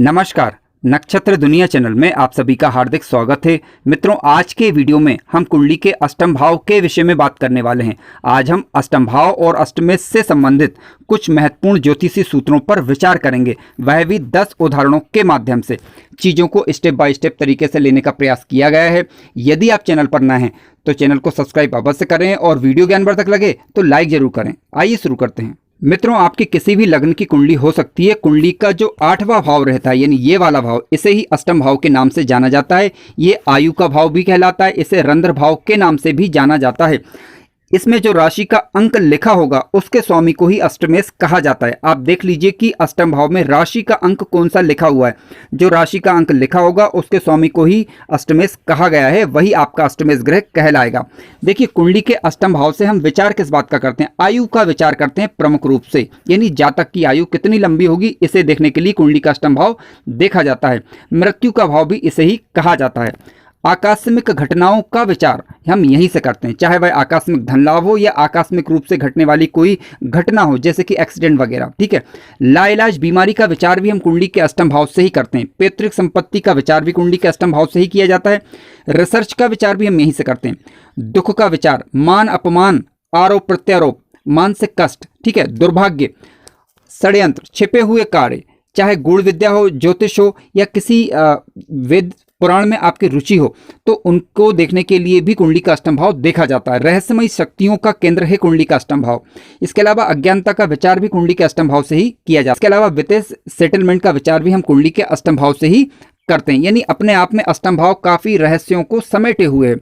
नमस्कार, नक्षत्र दुनिया चैनल में आप सभी का हार्दिक स्वागत है। मित्रों, आज के वीडियो में हम कुंडली के अष्टम भाव के विषय में बात करने वाले हैं। आज हम अष्टम भाव और अष्टमेश से संबंधित कुछ महत्वपूर्ण ज्योतिषी सूत्रों पर विचार करेंगे, वह भी 10 उदाहरणों के माध्यम से। चीज़ों को स्टेप बाय स्टेप तरीके से लेने का प्रयास किया गया है। यदि आप चैनल पर नए हैं तो चैनल को सब्सक्राइब अवश्य करें और वीडियो ज्ञानवर्धक लगे तो लाइक जरूर करें। आइए शुरू करते हैं। मित्रों, आपकी किसी भी लग्न की कुंडली हो सकती है। कुंडली का जो 8वां भाव रहता है, यानी ये वाला भाव, इसे ही अष्टम भाव के नाम से जाना जाता है। ये आयु का भाव भी कहलाता है। इसे रंध्र भाव के नाम से भी जाना जाता है। इसमें जो राशि का अंक लिखा होगा उसके स्वामी को ही अष्टमेश कहा जाता है। आप देख लीजिए कि अष्टम भाव में राशि का अंक कौन सा लिखा हुआ है। जो राशि का अंक लिखा होगा उसके स्वामी को ही अष्टमेश कहा गया है, वही आपका अष्टमेश ग्रह कहलाएगा। देखिए, कुंडली के अष्टम भाव से हम विचार किस बात का करते हैं? आयु का विचार करते हैं प्रमुख रूप से, यानी जातक की आयु कितनी लंबी होगी इसे देखने के लिए कुंडली का अष्टम भाव देखा जाता है। मृत्यु का भाव भी इसे ही कहा जाता है। आकस्मिक घटनाओं का विचार हम यहीं से करते हैं, चाहे वह आकस्मिक धन लाभ हो या आकस्मिक रूप से घटने वाली कोई घटना हो, जैसे कि एक्सीडेंट वगैरह। ठीक है। लाइलाज बीमारी का विचार भी हम कुंडली के अष्टम भाव से ही करते हैं। पैतृक संपत्ति का विचार भी कुंडली के अष्टम भाव से ही किया जाता है। रिसर्च का विचार भी हम यहीं से करते हैं। दुख का विचार, मान अपमान, आरोप प्रत्यारोप, मानसिक कष्ट, ठीक है, दुर्भाग्य, षड्यंत्र, छिपे हुए कार्य, चाहे गुण विद्या हो, ज्योतिष हो या किसी वेद पुराण में आपकी रुचि हो, तो उनको देखने के लिए भी कुंडली का अष्टम भाव देखा जाता है। रहस्यमय शक्तियों का केंद्र है कुंडली का अष्टम भाव। इसके अलावा अज्ञानता का विचार भी कुंडली के अष्टम भाव से ही किया जाता है। इसके अलावा विदेश सेटलमेंट का विचार भी हम कुंडली के अष्टम भाव से ही करते हैं। यानी अपने आप में अष्टम भाव काफी रहस्यों को समेटे हुए है।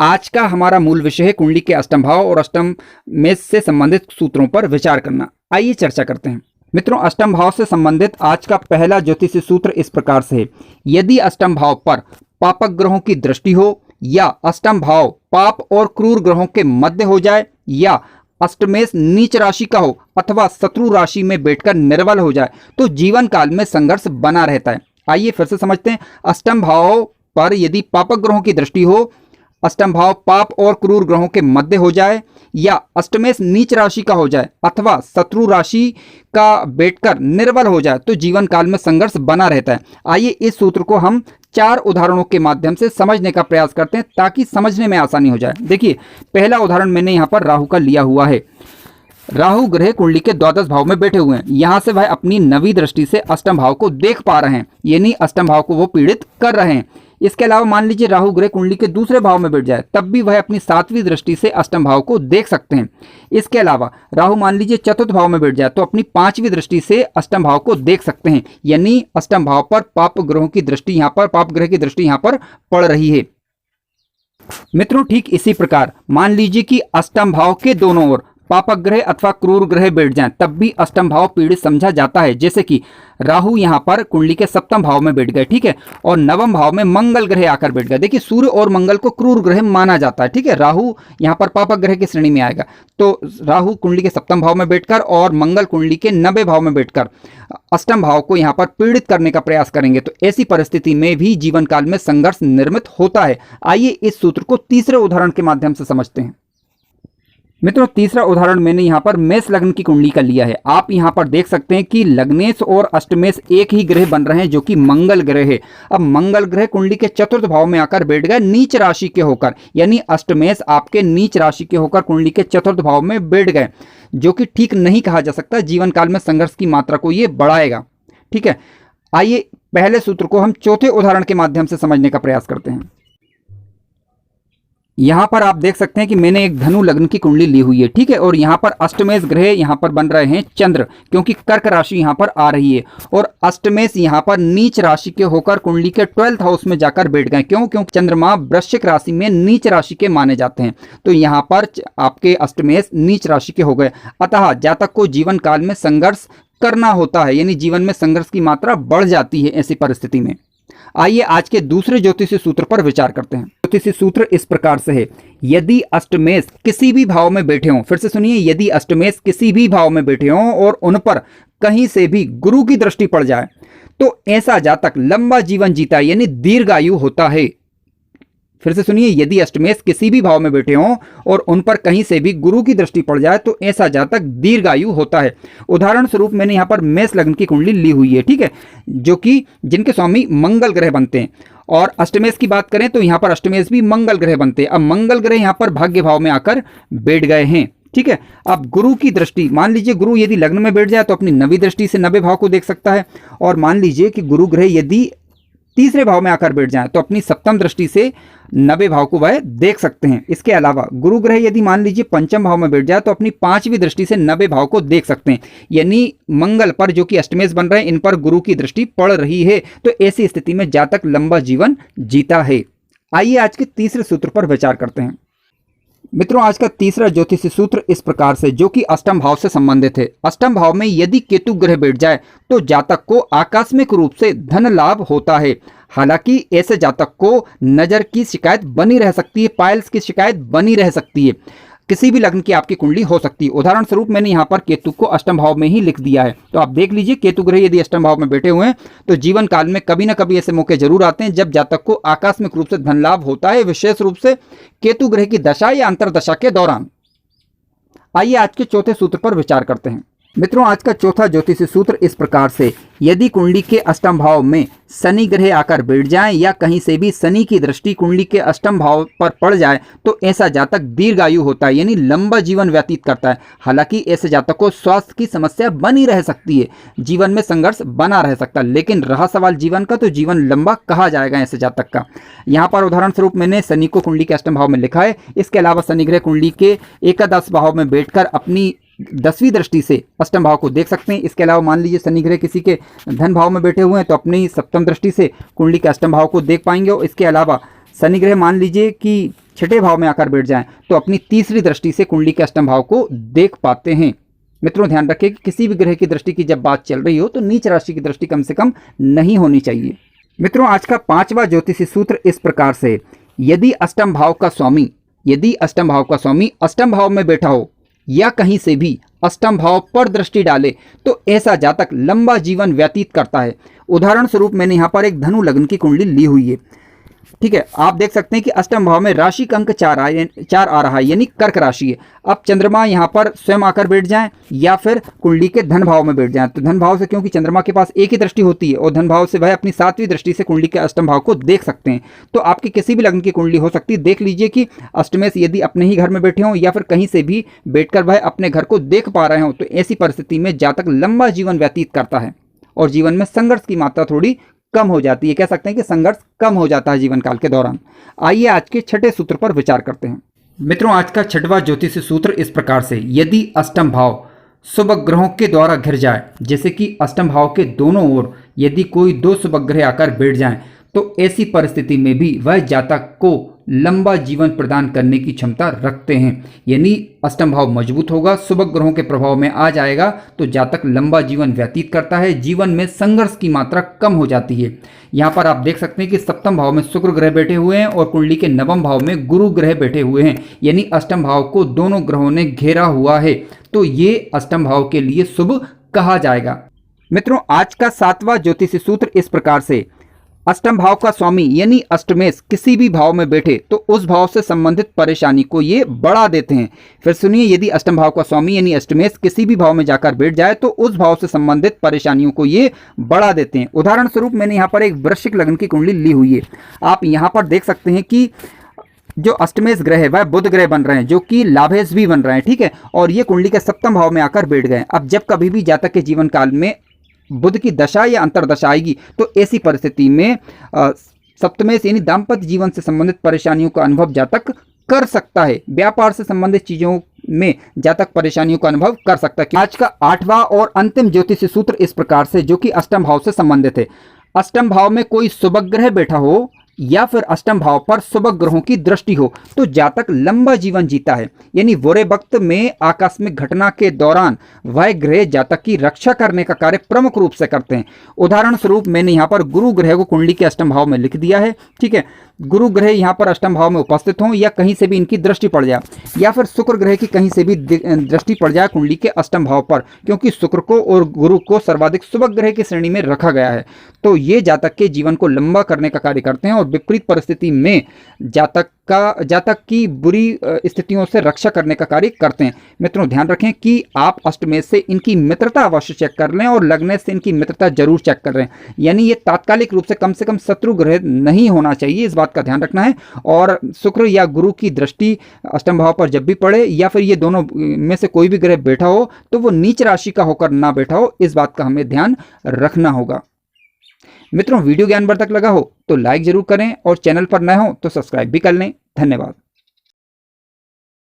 आज का हमारा मूल विषय है कुंडली के अष्टम भाव और अष्टम मेष से संबंधित सूत्रों पर विचार करना। आइए चर्चा करते हैं। मित्रों, अष्टम भाव से संबंधित आज का पहला ज्योतिषी सूत्र इस प्रकार से है। यदि अष्टम भाव पर पापक ग्रहों की दृष्टि हो या अष्टम भाव पाप और क्रूर ग्रहों के मध्य हो जाए या अष्टमेश नीच राशि का हो अथवा शत्रु राशि में बैठकर निर्बल हो जाए तो जीवन काल में संघर्ष बना रहता है। आइए फिर से समझते हैं। अष्टम भाव पर यदि पापक ग्रहों की दृष्टि हो, अष्टम भाव पाप और क्रूर ग्रहों के मध्य हो जाए या अष्टमेश नीच राशि का हो जाए अथवा शत्रु राशि का बैठकर निर्बल हो जाए तो जीवन काल में संघर्ष बना रहता है। आइए इस सूत्र को हम 4 उदाहरणों के माध्यम से समझने का प्रयास करते हैं ताकि समझने में आसानी हो जाए। देखिए, पहला उदाहरण मैंने यहाँ पर राहु का लिया हुआ है। राहु ग्रह कुंडली के द्वादश भाव में बैठे हुए हैं। यहां से वह अपनी नवी दृष्टि से अष्टम भाव को देख पा रहे हैं, यानी अष्टम भाव को वो पीड़ित कर रहे हैं। इसके अलावा मान लीजिए राहु ग्रह कुंडली के दूसरे भाव में बैठ जाए, तब भी वह अपनी 7वीं दृष्टि से अष्टम भाव को देख सकते हैं। इसके अलावा राहु मान लीजिए चतुर्थ भाव में बैठ जाए तो अपनी 5वीं दृष्टि से अष्टम भाव को देख सकते हैं, यानी अष्टम भाव पर पाप ग्रहों की दृष्टि यहाँ पर, पाप ग्रह की दृष्टि यहाँ पर पड़ रही है। मित्रों, ठीक इसी प्रकार मान लीजिए कि अष्टम भाव के दोनों ओर पापक ग्रह अथवा क्रूर ग्रह बैठ जाएं, तब भी अष्टम भाव पीड़ित समझा जाता है। जैसे कि राहु यहाँ पर कुंडली के 7वें भाव में बैठ गए, ठीक है, और 9वें भाव में मंगल ग्रह आकर बैठ गए। देखिए, सूर्य और मंगल को क्रूर ग्रह माना जाता है, ठीक है। राहु यहाँ पर पापक ग्रह की श्रेणी में आएगा, तो राहु कुंडली के 7वें भाव में बैठकर और मंगल कुंडली के 9वें भाव में बैठकर अष्टम भाव को यहाँ पर पीड़ित करने का प्रयास करेंगे, तो ऐसी परिस्थिति में भी जीवन काल में संघर्ष निर्मित होता है। आइए इस सूत्र को तीसरे उदाहरण के माध्यम से समझते हैं। मित्रों, तीसरा उदाहरण मैंने यहाँ पर मेष लग्न की कुंडली का लिया है। आप यहाँ पर देख सकते हैं कि लग्नेश और अष्टमेश एक ही ग्रह बन रहे हैं, जो कि मंगल ग्रह है। अब मंगल ग्रह कुंडली के चतुर्थ भाव में आकर बैठ गए नीच राशि के होकर, यानी अष्टमेश आपके नीच राशि के होकर कुंडली के चतुर्थ भाव में बैठ गए, जो कि ठीक नहीं कहा जा सकता। जीवन काल में संघर्ष की मात्रा को ये बढ़ाएगा, ठीक है। आइए पहले सूत्र को हम चौथे उदाहरण के माध्यम से समझने का प्रयास करते हैं। यहाँ पर आप देख सकते हैं कि मैंने एक धनु लग्न की कुंडली ली हुई है, ठीक है, और यहाँ पर अष्टमेश ग्रह यहाँ पर बन रहे हैं चंद्र, क्योंकि कर्क राशि यहाँ पर आ रही है और अष्टमेश यहाँ पर नीच राशि के होकर कुंडली के 12th हाउस में जाकर बैठ गए। क्यों? क्योंकि चंद्रमा वृश्चिक राशि में नीच राशि के माने जाते हैं, तो यहाँ पर आपके अष्टमेश नीच राशि के हो गए। अतः जातक को जीवन काल में संघर्ष करना होता है, यानी जीवन में संघर्ष की मात्रा बढ़ जाती है ऐसी परिस्थिति में। आइए आज के दूसरे ज्योतिषी सूत्र पर विचार करते हैं। ज्योतिषी सूत्र इस प्रकार से है। यदि अष्टमेश किसी भी भाव में बैठे हों, फिर से सुनिए, यदि अष्टमेश किसी भी भाव में बैठे हों और उन पर कहीं से भी गुरु की दृष्टि पड़ जाए तो ऐसा जातक लंबा जीवन जीता है, यानी दीर्घायु होता है। फिर से सुनिए, यदि अष्टमेश किसी भी भाव में बैठे हों और उन पर कहीं से भी गुरु की दृष्टि पड़ जाए तो ऐसा जातक दीर्घायु होता है। उदाहरण स्वरूप मैंने यहाँ पर मेष लग्न की कुंडली ली हुई है, ठीक है, जो कि जिनके स्वामी मंगल ग्रह बनते हैं। और अष्टमेश की बात करें तो यहाँ पर अष्टमेश भी मंगल ग्रह बनते हैं। अब मंगल ग्रह यहाँ पर भाग्य भाव में आकर बैठ गए हैं, ठीक है। अब गुरु की दृष्टि, मान लीजिए गुरु यदि लग्न में बैठ जाए तो अपनी नवी दृष्टि से नवे भाव को देख सकता है। और मान लीजिए कि गुरु ग्रह यदि तीसरे भाव में आकर बैठ जाए तो अपनी सप्तम दृष्टि से नवे भाव को वह देख सकते हैं। इसके अलावा गुरु ग्रह यदि मान लीजिए पंचम भाव में बैठ जाए तो अपनी पांचवी दृष्टि से नवे भाव को देख सकते हैं। यानी मंगल पर, जो कि अष्टमेश बन रहे हैं, इन पर गुरु की दृष्टि पड़ रही है। तो ऐसी स्थिति में जातक लंबा जीवन जीता है। आइए आज के तीसरे सूत्र पर विचार करते हैं। मित्रों, आज का तीसरा ज्योतिषी सूत्र इस प्रकार से, जो कि अष्टम भाव से संबंधित है। अष्टम भाव में यदि केतु ग्रह बैठ जाए तो जातक को आकस्मिक रूप से धन लाभ होता है। हालांकि ऐसे जातक को नजर की शिकायत बनी रह सकती है, पाइल्स की शिकायत बनी रह सकती है। किसी भी लग्न की आपकी कुंडली हो सकती है। उदाहरण स्वरूप मैंने यहाँ पर केतु को अष्टम भाव में ही लिख दिया है। तो आप देख लीजिए, केतु ग्रह यदि अष्टम भाव में बैठे हुए हैं तो जीवन काल में कभी ना कभी ऐसे मौके जरूर आते हैं जब जातक को आकस्मिक रूप से धन लाभ होता है, विशेष रूप से केतु ग्रह की दशा या अंतरदशा के दौरान। आइए आज के चौथे सूत्र पर विचार करते हैं। मित्रों, आज का चौथा ज्योतिषी सूत्र इस प्रकार से, यदि कुंडली के अष्टम भाव में शनि ग्रह आकर बैठ जाए या कहीं से भी शनि की दृष्टि कुंडली के अष्टम भाव पर पड़ जाए तो ऐसा जातक दीर्घायु होता है, यानी लंबा जीवन व्यतीत करता है। हालांकि ऐसे जातक को स्वास्थ्य की समस्या बनी रह सकती है, जीवन में संघर्ष बना रह सकता है, लेकिन रहा सवाल जीवन का तो जीवन लंबा कहा जाएगा ऐसे जातक का। यहाँ पर उदाहरण स्वरूप मैंने शनि को कुंडली के अष्टम भाव में लिखा है। इसके अलावा शनि ग्रह कुंडली के एकादश भाव में बैठकर अपनी 10वीं दृष्टि से अष्टम भाव को देख सकते हैं। इसके अलावा मान लीजिए शनि ग्रह किसी के धन भाव में बैठे हुए हैं तो अपनी सप्तम दृष्टि से कुंडली के अष्टम भाव को देख पाएंगे। और इसके अलावा शनि ग्रह मान लीजिए कि छठे भाव में आकर बैठ जाएं तो अपनी तीसरी दृष्टि से कुंडली के अष्टम भाव को देख पाते हैं। मित्रों, ध्यान रखें कि किसी भी ग्रह की दृष्टि की जब बात चल रही हो तो नीच राशि की दृष्टि कम से कम नहीं होनी चाहिए। मित्रों, आज का पांचवा ज्योतिषी सूत्र इस प्रकार से, यदि अष्टम भाव का स्वामी अष्टम भाव में बैठा हो या कहीं से भी अष्टम भाव पर दृष्टि डाले तो ऐसा जातक लंबा जीवन व्यतीत करता है। उदाहरण स्वरूप मैंने यहाँ पर एक धनु लग्न की कुंडली ली हुई है, ठीक है। आप देख सकते हैं कि अष्टम भाव में राशि का अंक 4 आ रहा है, यानी कर्क राशि है। अब चंद्रमा यहाँ पर स्वयं आकर बैठ जाएं या फिर कुंडली के धन भाव में बैठ जाएं तो धन भाव से, क्योंकि चंद्रमा के पास एक ही दृष्टि होती है और धन भाव से वह अपनी 7वीं दृष्टि से कुंडली के अष्टम भाव को देख सकते हैं। तो आपकी किसी भी लग्न की कुंडली हो सकती है। देख लीजिए कि अष्टमेश यदि अपने ही घर में बैठे हों या फिर कहीं से भी बैठकर वह अपने घर को देख पा रहे हों तो ऐसी परिस्थिति में जातक लंबा जीवन व्यतीत करता है और जीवन में संघर्ष की मात्रा थोड़ी कम हो जाती है। कह सकते हैं कि संघर्ष कम हो जाता है जीवन काल के दौरान। आइए आज के छठे सूत्र पर विचार करते हैं। मित्रों, आज का छठवां ज्योतिषी सूत्र इस प्रकार से, यदि अष्टम भाव शुभ ग्रहों के द्वारा घिर जाए, जैसे कि अष्टम भाव के दोनों ओर यदि कोई 2 शुभ ग्रह आकर बैठ जाएं तो ऐसी परिस्थिति में भी वह जातक को लंबा जीवन प्रदान करने की क्षमता रखते हैं। यानी अष्टम भाव मजबूत होगा, शुभ ग्रहों के प्रभाव में आ जाएगा तो जातक लंबा जीवन व्यतीत करता है, जीवन में संघर्ष की मात्रा कम हो जाती है। यहाँ पर आप देख सकते हैं कि सप्तम भाव में शुक्र ग्रह बैठे हुए हैं और कुंडली के नवम भाव में गुरु ग्रह बैठे हुए हैं, यानी अष्टम भाव को दोनों ग्रहों ने घेरा हुआ है। तो ये अष्टम भाव के लिए शुभ कहा जाएगा। मित्रों, आज का 7वां ज्योतिषी सूत्र इस प्रकार से, अष्टम भाव का स्वामी यानी अष्टमेश किसी भी भाव में बैठे तो उस भाव से संबंधित परेशानी को ये बढ़ा देते हैं। फिर सुनिए, यदि अष्टम भाव का स्वामी यानी अष्टमेश किसी भी भाव में जाकर बैठ जाए तो उस भाव से संबंधित परेशानियों को ये बढ़ा देते हैं। उदाहरण स्वरूप मैंने यहाँ पर एक वृश्चिक लग्न की कुंडली ली हुई है। आप यहाँ पर देख सकते हैं कि जो अष्टमेश ग्रह है वह बुध ग्रह बन रहे हैं, जो कि लाभेश भी बन रहे हैं, ठीक है। और ये कुंडली के सप्तम भाव में आकर बैठ गए। अब जब कभी भी जातक के जीवन काल में बुध की दशा या अंतरदशा आएगी तो ऐसी परिस्थिति में सप्तमेश यानी दाम्पत्य जीवन से संबंधित परेशानियों का अनुभव जातक कर सकता है। व्यापार से संबंधित चीजों में जातक परेशानियों का अनुभव कर सकता है। आज का 8वां और अंतिम ज्योतिषी सूत्र इस प्रकार से, जो कि अष्टम भाव से संबंधित है। अष्टम भाव में कोई शुभ ग्रह बैठा हो या फिर अष्टम भाव पर शुभ ग्रहों की दृष्टि हो तो जातक लंबा जीवन जीता है। यानी बुरे वक्त में आकस्मिक घटना के दौरान वह ग्रह जातक की रक्षा करने का कार्य प्रमुख रूप से करते हैं। उदाहरण स्वरूप मैंने यहाँ पर गुरु ग्रह को कुंडली के अष्टम भाव में लिख दिया है, ठीक है। गुरु ग्रह यहाँ पर अष्टम भाव में उपस्थित हों या कहीं से भी इनकी दृष्टि पड़ जाए या फिर शुक्र ग्रह की कहीं से भी दृष्टि पड़ जाए कुंडली के अष्टम भाव पर, क्योंकि शुक्र को और गुरु को सर्वाधिक शुभ ग्रह की श्रेणी में रखा गया है। तो ये जातक के जीवन को लंबा करने का कार्य करते हैं और विपरीत परिस्थिति में जातक की बुरी स्थितियों से रक्षा करने का कार्य करते हैं। मित्रों ध्यान रखें कि आप अष्टमेश से इनकी मित्रता अवश्य चेक कर लें और लग्न से इनकी मित्रता जरूर चेक कर लें, यानी ये तात्कालिक रूप से कम शत्रु ग्रह नहीं होना चाहिए, इस बात का ध्यान रखना है। और शुक्र या गुरु की दृष्टि अष्टम भाव पर जब भी पड़े या फिर ये दोनों में से कोई भी ग्रह बैठा हो तो वो नीच राशि का होकर ना बैठा हो, इस बात का हमें ध्यान रखना होगा। मित्रों वीडियो ज्ञानवर्धक लगा हो तो लाइक जरूर करें और चैनल पर नए हो तो सब्सक्राइब भी कर लें। धन्यवाद।